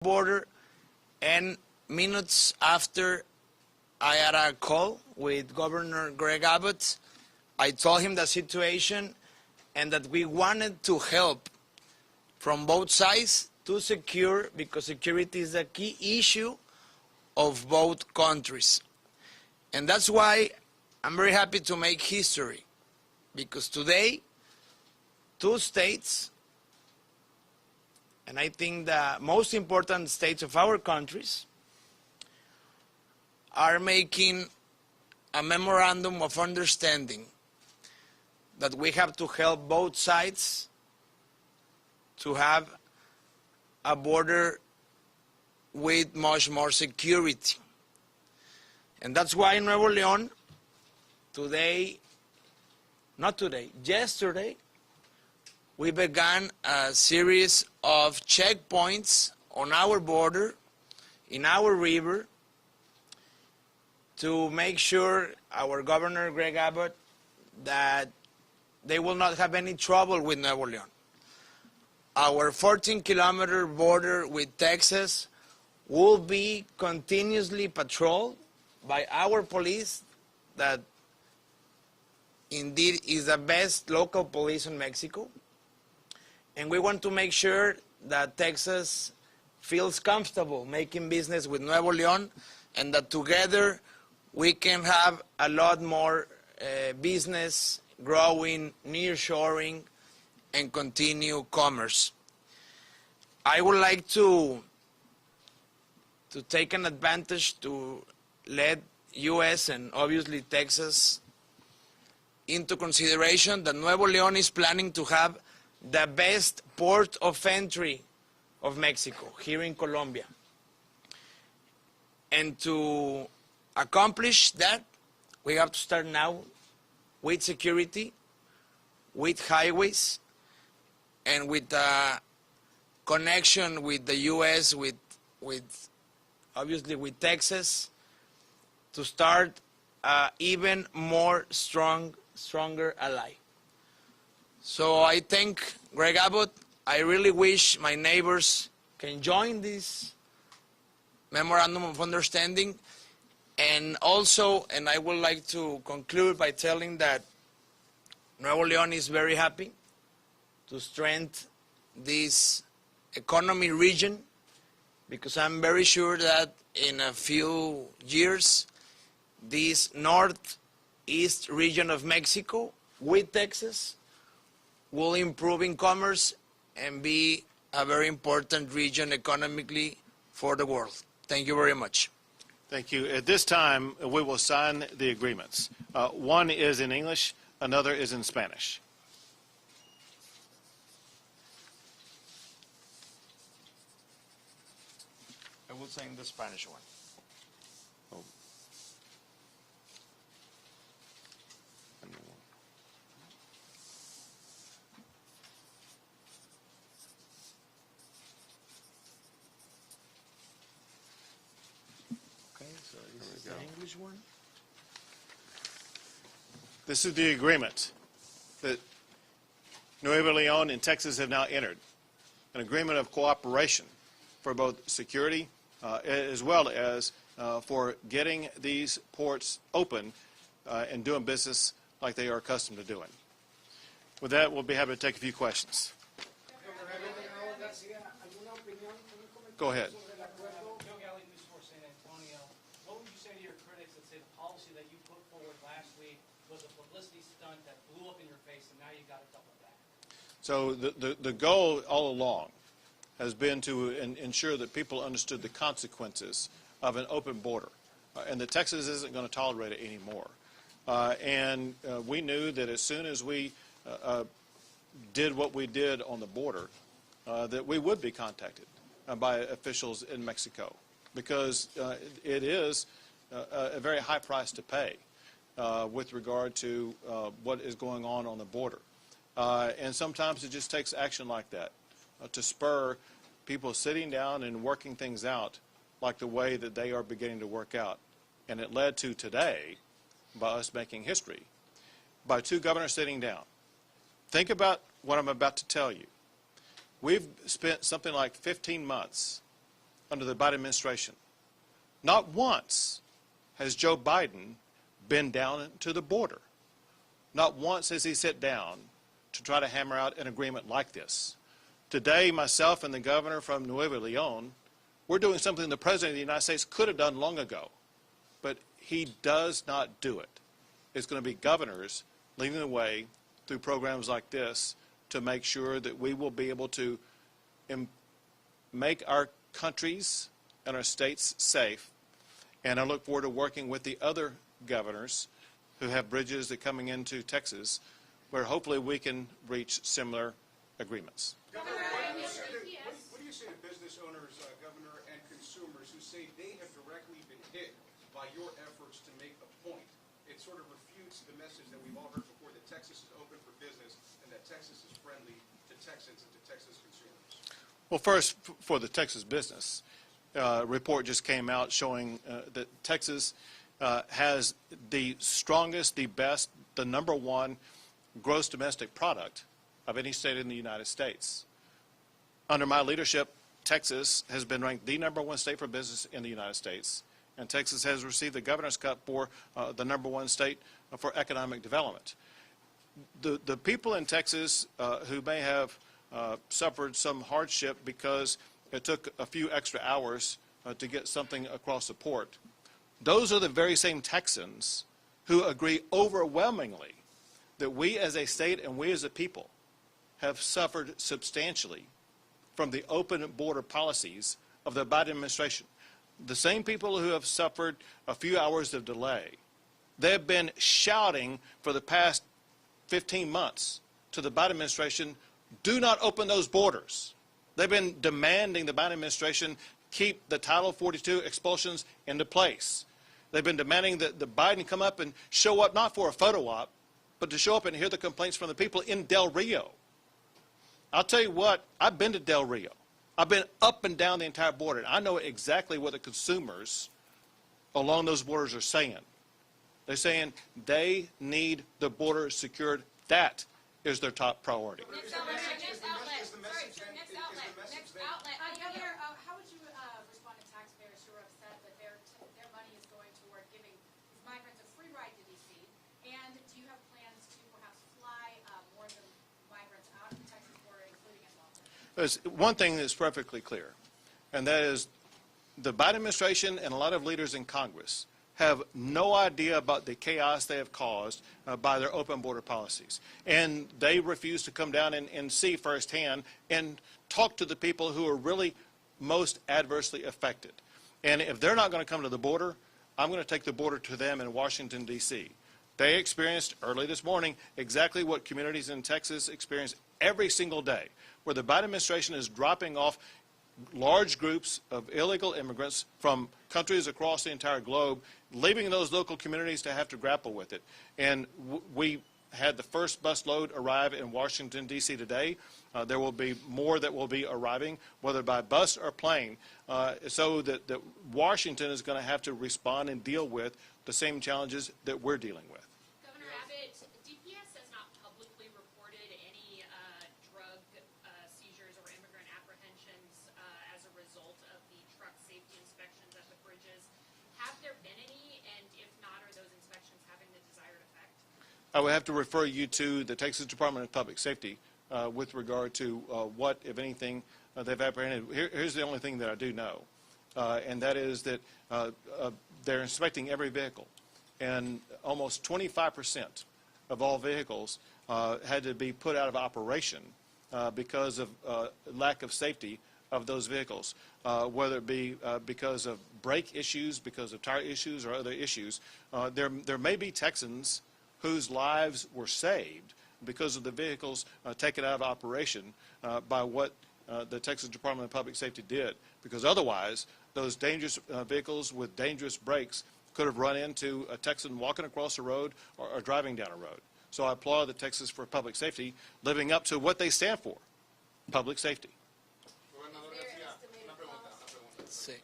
border, and minutes after I had a call with Governor Greg Abbott, I told him the situation and that we wanted to help from both sides to secure, because security is a key issue of both countries. And that's why I'm very happy to make history, because today, two states, and I think the most important states of our countries, are making a memorandum of understanding that we have to help both sides to have a border with much more security. And that's why in Nuevo León, yesterday, we began a series of checkpoints on our border, in our river, to make sure our Governor Greg Abbott that they will not have any trouble with Nuevo León. Our 14-kilometer border with Texas will be continuously patrolled by our police, that indeed is the best local police in Mexico. And we want to make sure that Texas feels comfortable making business with Nuevo León, and that together we can have a lot more business growing, nearshoring, and continue commerce. I would like to take an advantage to let U.S. and obviously Texas into consideration that Nuevo León is planning to have the best port of entry of Mexico, here in Colombia. And to accomplish that, we have to start now with security, with highways, and with connection with the U.S., with obviously with Texas, to start even more stronger ally. So I thank Greg Abbott. I really wish my neighbors can join this memorandum of understanding. And also, and I would like to conclude by telling that Nuevo León is very happy to strengthen this economy region, because I'm very sure that in a few years, this northeast region of Mexico with Texas will improve in commerce and be a very important region economically for the world. Thank you very much. Thank you. At this time, we will sign the agreements. One is in English, another is in Spanish. I will sign the Spanish one. Oh. Okay, so this is the English one. This is the agreement that Nuevo León and Texas have now entered, an agreement of cooperation for both security as well as for getting these ports open and doing business like they are accustomed to doing. With that, we'll be happy to take a few questions. Go ahead. What would you say to your critics that say the policy that you put forward last week was a publicity stunt that blew up in your face, and now you got a double back? So the goal all along has been to ensure that people understood the consequences of an open border, and that Texas isn't going to tolerate it anymore. And we knew that as soon as we did what we did on the border, that we would be contacted by officials in Mexico, because it is a very high price to pay with regard to what is going on the border. And sometimes it just takes action like that to spur people sitting down and working things out like the way that they are beginning to work out. And it led to today, by us making history, by two governors sitting down. Think about what I'm about to tell you. We've spent something like 15 months under the Biden administration. Not once has Joe Biden been down to the border. Not once has he sat down to try to hammer out an agreement like this. Today, myself and the governor from Nuevo Leon, we're doing something the President of the United States could have done long ago, but he does not do it. It's going to be governors leading the way through programs like this to make sure that we will be able to make our countries and our states safe. And I look forward to working with the other governors who have bridges that coming into Texas, where hopefully we can reach similar agreements. Governor, what do you say to business owners, Governor, and consumers who say they have directly been hit by your efforts to make a point? It sort of refutes the message that we've all heard before, that Texas is open for business and that Texas is friendly to Texans and to Texas consumers. Well, first, for the Texas business, report just came out showing that Texas has the strongest, the best, the #1 gross domestic product of any state in the United States. Under my leadership, Texas has been ranked the #1 state for business in the United States, and Texas has received the Governor's Cup for the #1 state for economic development. The people in Texas who may have suffered some hardship because it took a few extra hours to get something across the port, those are the very same Texans who agree overwhelmingly that we as a state and we as a people have suffered substantially from the open border policies of the Biden administration. The same people who have suffered a few hours of delay, they've been shouting for the past 15 months to the Biden administration, do not open those borders. They've been demanding the Biden administration keep the Title 42 expulsions into place. They've been demanding that the Biden come up and show up, not for a photo op, but to show up and hear the complaints from the people in Del Rio. I'll tell you what, I've been to Del Rio. I've been up and down the entire border, and I know exactly what the consumers along those borders are saying. They're saying they need the border secured. That is their top priority. Next outlet. Governor, how would you respond to taxpayers who are upset that their money is going toward giving these migrants a free ride to D.C.? And do you have plans to perhaps fly more of the migrants out of the Texas border, including as well? There's one thing that's perfectly clear, and that is the Biden administration and a lot of leaders in Congress have no idea about the chaos they have caused by their open border policies. And they refuse to come down and see firsthand and talk to the people who are really most adversely affected. And if they're not going to come to the border, I'm going to take the border to them in Washington, D.C. They experienced early this morning exactly what communities in Texas experience every single day, where the Biden administration is dropping off large groups of illegal immigrants from countries across the entire globe, leaving those local communities to have to grapple with it. And we had the first busload arrive in Washington, D.C. today. There will be more that will be arriving, whether by bus or plane, so that Washington is going to have to respond and deal with the same challenges that we're dealing with. Governor Abbott, DPS has not publicly reported any drug seizures or immigrant apprehensions as a result of the truck safety inspections at the bridges. Have there been any, and if not, are those inspections having the desired effect? I would have to refer you to the Texas Department of Public Safety with regard to what, if anything, they've apprehended. Here's the only thing that I do know, and that is that they're inspecting every vehicle, and almost 25% of all vehicles had to be put out of operation because of lack of safety of those vehicles, whether it be because of brake issues, because of tire issues, or other issues. There may be Texans whose lives were saved because of the vehicles taken out of operation by what the Texas Department of Public Safety did, because otherwise those dangerous vehicles with dangerous brakes could have run into a Texan walking across the road or driving down a road. So I applaud the Texas for Public Safety living up to what they stand for, public safety. Sí.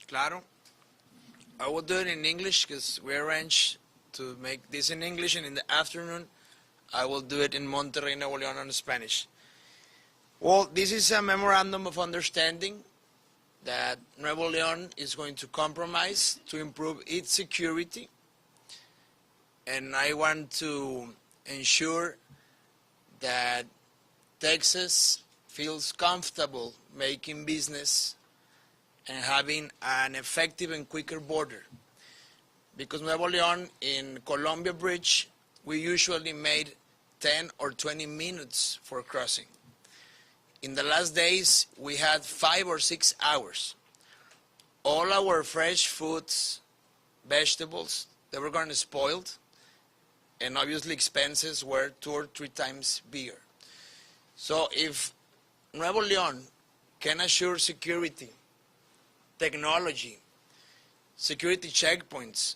Claro. I will do it in English because we arranged to make this in English, and in the afternoon I will do it in Monterrey, Nuevo León in Spanish. Well, this is a memorandum of understanding that Nuevo León is going to compromise to improve its security. And I want to ensure that Texas feels comfortable making business and having an effective and quicker border. Because Nuevo León in Columbia Bridge, we usually made 10 or 20 minutes for crossing. In the last days, we had 5 or 6 hours. All our fresh foods, vegetables, they were going to spoil, and obviously expenses were 2 or 3 times bigger. So if Nuevo León can assure security, technology, security checkpoints,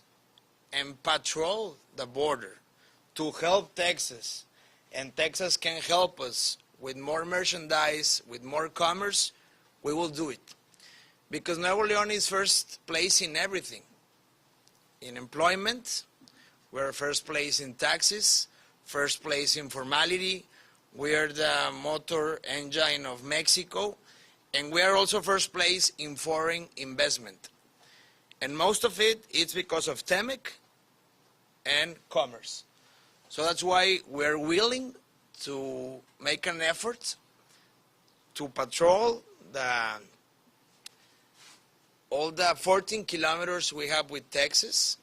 and patrol the border to help Texas, and Texas can help us with more merchandise, with more commerce, we will do it. Because Nuevo León is first place in everything. In employment, we're first place in taxes, first place in formality, we are the motor engine of Mexico, and we are also first place in foreign investment. And most of it is because of TEMEC and commerce. So that's why we're willing to make an effort to patrol all the 14 kilometers we have with Texas,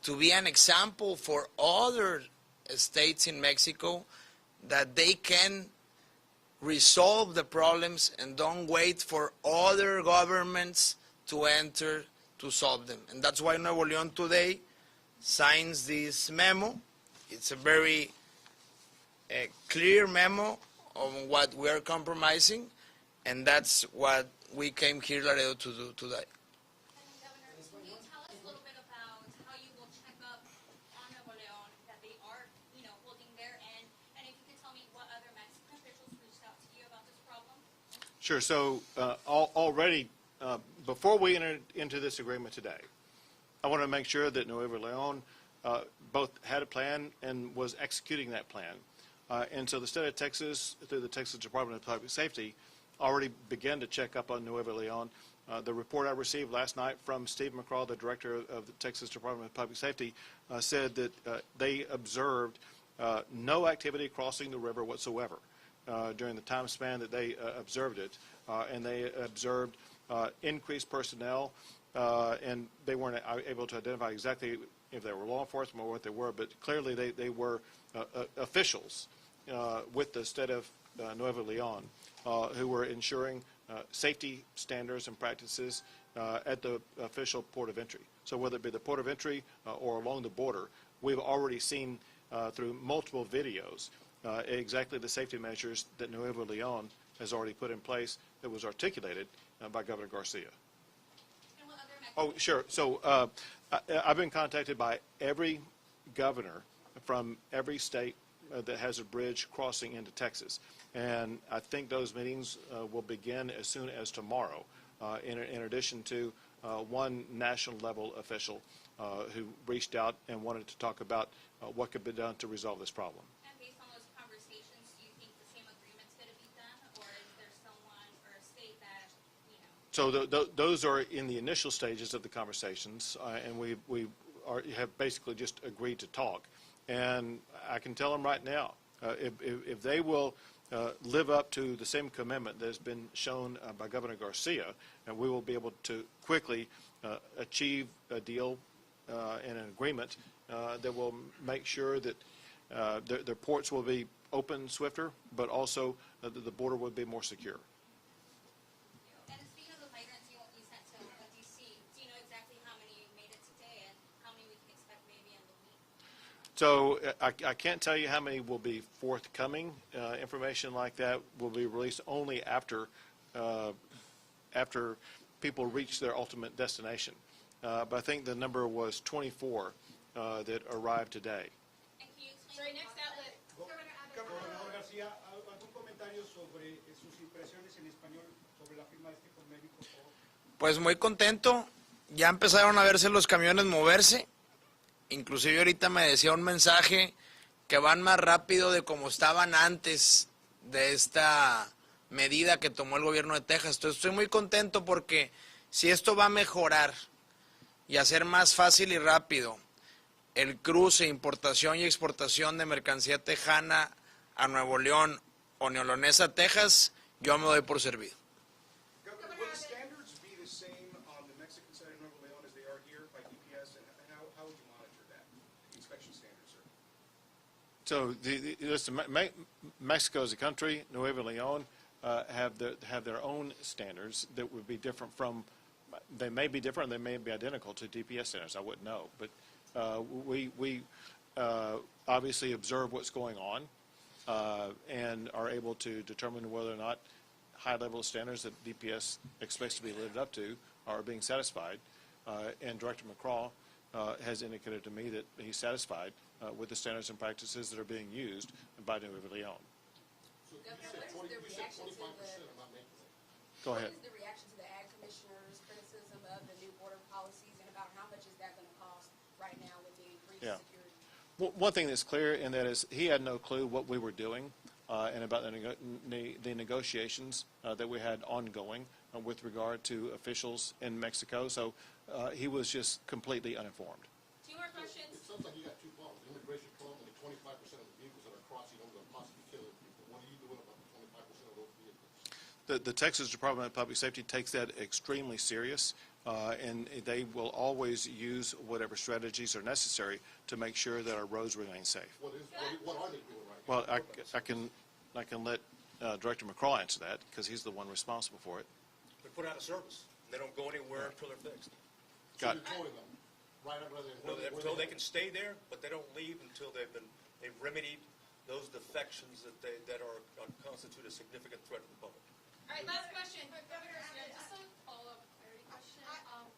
to be an example for other states in Mexico that they can resolve the problems and don't wait for other governments to enter to solve them. And that's why Nuevo León today signs this memo. It's a very clear memo on what we are compromising, and that's what we came here, Laredo, to do today. Governor, can you tell us a little bit about how you will check up on Nuevo León, that they are, holding their end, and if you could tell me what other Mexican officials reached out to you about this problem? Sure. So already, before we entered into this agreement today, I want to make sure that Nuevo León both had a plan and was executing that plan. And so the state of Texas, through the Texas Department of Public Safety, already began to check up on Nuevo León. The report I received last night from Steve McCraw, the director of the Texas Department of Public Safety, said that they observed no activity crossing the river whatsoever during the time span that they observed it. And they observed increased personnel, and they weren't able to identify exactly if they were law enforcement or what they were, but clearly they were officials with the state of Nuevo León who were ensuring safety standards and practices at the official port of entry. So whether it be the port of entry or along the border, we've already seen through multiple videos exactly the safety measures that Nuevo León has already put in place that was articulated by Governor Garcia. And what other Oh, sure. So I've been contacted by every governor from every state that has a bridge crossing into Texas. And I think those meetings will begin as soon as tomorrow, in addition to one national level official who reached out and wanted to talk about what could be done to resolve this problem. And based on those conversations, do you think the same agreement's going to be done, or is there someone or a state that, So those are in the initial stages of the conversations, and we have basically just agreed to talk. And I can tell them right now, if they will live up to the same commitment that has been shown by Governor Garcia, and we will be able to quickly achieve a deal and an agreement that will make sure that their ports will be open swifter, but also the border will be more secure. And speaking of the migrants you sent to D.C., do you know exactly how many made it today and how many we can expect maybe in the week? So I can't tell you how many will be forthcoming. Information like that will be released only after people reach their ultimate destination. But I think the number was 24 that arrived today. And can you explain the next outlet? Gobernador García, ¿algún comentario sobre sus impresiones en español sobre la firma de este convenio, por favor? Pues muy contento, ya empezaron a verse los camiones moverse, inclusive ahorita me decía un mensaje que van más rápido de como estaban antes de esta medida que tomó el gobierno de Texas. Entonces estoy muy contento porque si esto va a mejorar y hacer más fácil y rápido el cruce, importación y exportación de mercancía tejana a Nuevo León o neolonesa a Texas, yo me doy por servido. Governor, will the standards be the same on the Mexican side of Nuevo León as they are here by DPS, and how would you monitor that, the inspection standards, sir? So listen, Mexico as a country, Nuevo León, have their own standards that would be different from. They may be different. They may be identical to DPS standards. I wouldn't know, but we obviously observe what's going on and are able to determine whether or not high-level standards that DPS expects to be lived up to are being satisfied. And Director McCraw has indicated to me that he's satisfied with the standards and practices that are being used by Nuevo León. What is the reaction to Go ahead. What is the reaction to the Ag Commissioner's criticism of the new border policies, and about how much is that going to cost right now with the increased security? Well, one thing that's clear, and that is he had no clue what we were doing and about the negotiations that we had ongoing with regard to officials in Mexico. So he was just completely uninformed. Two more questions. It sounds like you got two problems: the immigration problem and the 25% of the vehicles that are crossing over and possibly killing people. What are you doing about the 25% of those vehicles? The Texas Department of Public Safety takes that extremely serious, and they will always use whatever strategies are necessary to make sure that our roads remain safe. What are they doing right Well, now? I can let Director McCraw answer that because he's the one responsible for it. They're put out of service. They don't go anywhere until they're fixed. So Got you're towing them right up rather Well, than until they can stay there, but they don't leave until they've remedied those defections that constitute a significant threat to the public. All right, last question. Governor, just a follow-up clarity question.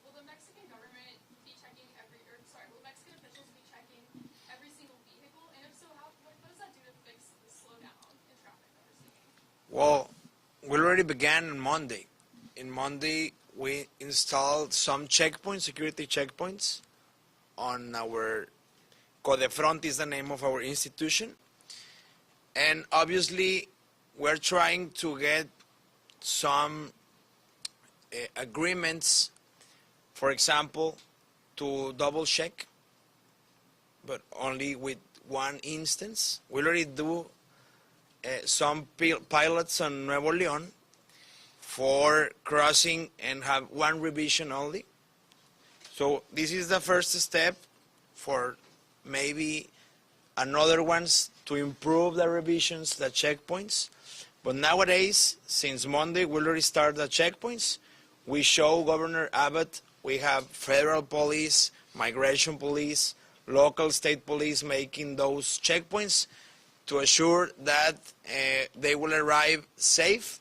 Will the Mexican government be checking will Mexican officials be checking every single vehicle? And if so, what does that do to fix the slowdown in traffic that we're seeing? Well, we already began on Monday. In Monday, we installed some checkpoints, security checkpoints, on our Codefront is the name of our institution. And obviously, we're trying to get some agreements, for example, to double check, but only with one instance. We already do some pilots on Nuevo León for crossing and have one revision only. So this is the first step for maybe another ones to improve the revisions, the checkpoints. But nowadays, since Monday, we already started the checkpoints. We show Governor Abbott, we have federal police, migration police, local state police making those checkpoints to assure that they will arrive safe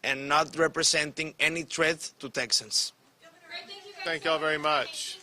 and not representing any threat to Texans. Great, thank you guys Thank so y'all very much. much.